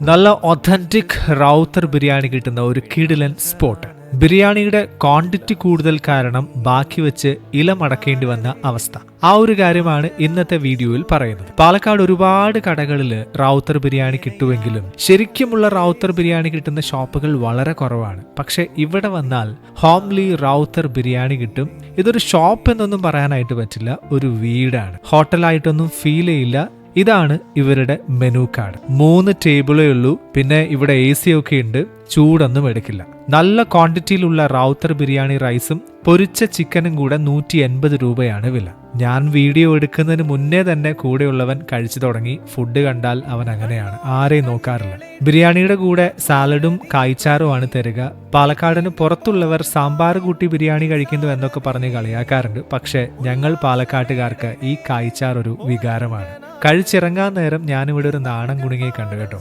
നല്ല ഒതന്റിക് റൗത്തർ ബിരിയാണി കിട്ടുന്ന ഒരു കിടിലൻ സ്പോട്ട്. ബിരിയാണിയുടെ ക്വാണ്ടിറ്റി കൂടുതൽ കാരണം ബാക്കി വെച്ച് ഇല മടക്കേണ്ടി വന്ന അവസ്ഥ. ആ ഒരു കാര്യമാണ് ഇന്നത്തെ വീഡിയോയിൽ പറയുന്നത്. പാലക്കാട് ഒരുപാട് കടകളിൽ റൗത്തർ ബിരിയാണി കിട്ടുമെങ്കിലും ശരിക്കുമുള്ള റൗത്തർ ബിരിയാണി കിട്ടുന്ന ഷോപ്പുകൾ വളരെ കുറവാണ്. പക്ഷെ ഇവിടെ വന്നാൽ ഹോംലി റൗത്തർ ബിരിയാണി കിട്ടും. ഇതൊരു ഷോപ്പ് എന്നൊന്നും പറയാനായിട്ട് പറ്റില്ല, ഒരു വീടാണ്. ഹോട്ടലായിട്ടൊന്നും ഫീൽ ചെയ്യില്ല. ഇതാണ് ഇവരുടെ മെനു കാർഡ്. 3 ടേബിളേ ഉള്ളൂ. പിന്നെ ഇവിടെ AC ഒക്കെ ഉണ്ട്. ചൂടൊന്നും എടുക്കില്ല. നല്ല ക്വാണ്ടിറ്റിയിലുള്ള റൗത്തർ ബിരിയാണി റൈസും പൊരിച്ച ചിക്കനും കൂടെ 180 രൂപയാണ് വില. ഞാൻ വീഡിയോ എടുക്കുന്നതിന് മുന്നേ തന്നെ കൂടെയുള്ളവൻ കഴിച്ചു തുടങ്ങി. ഫുഡ് കണ്ടാൽ അവൻ അങ്ങനെയാണ്, ആരെയും നോക്കാറില്ല. ബിരിയാണിയുടെ കൂടെ സാലഡും കായ്ച്ചാറുമാണ് തരിക. പാലക്കാടിന് പുറത്തുള്ളവർ സാമ്പാർ കൂട്ടി ബിരിയാണി കഴിക്കുന്നു എന്നൊക്കെ പറഞ്ഞ് കളിയാക്കാറുണ്ട്. പക്ഷെ ഞങ്ങൾ പാലക്കാട്ടുകാർക്ക് ഈ കായ്ച്ചാർ ഒരു വികാരമാണ്. കഴിച്ചിറങ്ങാൻ നേരം ഞാനിവിടെ ഒരു നാണം കുണുങ്ങി കണ്ടു കേട്ടോ.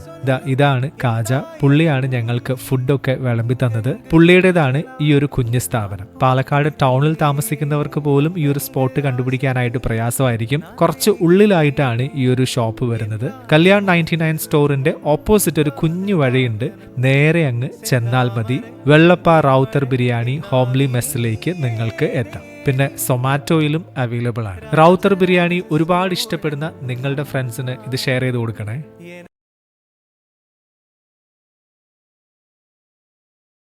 ഇതാണ് കാജ. പുള്ളിയാണ് ഞങ്ങൾക്ക് ഫുഡൊക്കെ വിളമ്പി തന്നത്. പുള്ളിയുടേതാണ് ഈ ഒരു കുഞ്ഞു സ്ഥാപനം. പാലക്കാട് ടൗണിൽ താമസിക്കുന്നവർക്ക് പോലും ഈ ഒരു സ്പോട്ട് കണ്ടുപിടിക്കാനായിട്ട് പ്രയാസമായിരിക്കും. കുറച്ച് ഉള്ളിലായിട്ടാണ് ഈ ഒരു ഷോപ്പ് വരുന്നത്. കല്യാൺ 99 സ്റ്റോറിന്റെ ഓപ്പോസിറ്റ് ഒരു കുഞ്ഞു വഴിയുണ്ട്. നേരെ അങ്ങ് ചെന്നാൽ മതി. വെള്ളപ്പ റൗത്തർ ബിരിയാണി ഹോംലി മെസ്സിലേക്ക് നിങ്ങൾക്ക് എത്താം. പിന്നെ സൊമാറ്റോയിലും അവൈലബിൾ ആണ്. റൗത്തർ ബിരിയാണി ഒരുപാട് ഇഷ്ടപ്പെടുന്ന നിങ്ങളുടെ ഫ്രണ്ട്സിന് ഇത് ഷെയർ ചെയ്ത് കൊടുക്കണേ.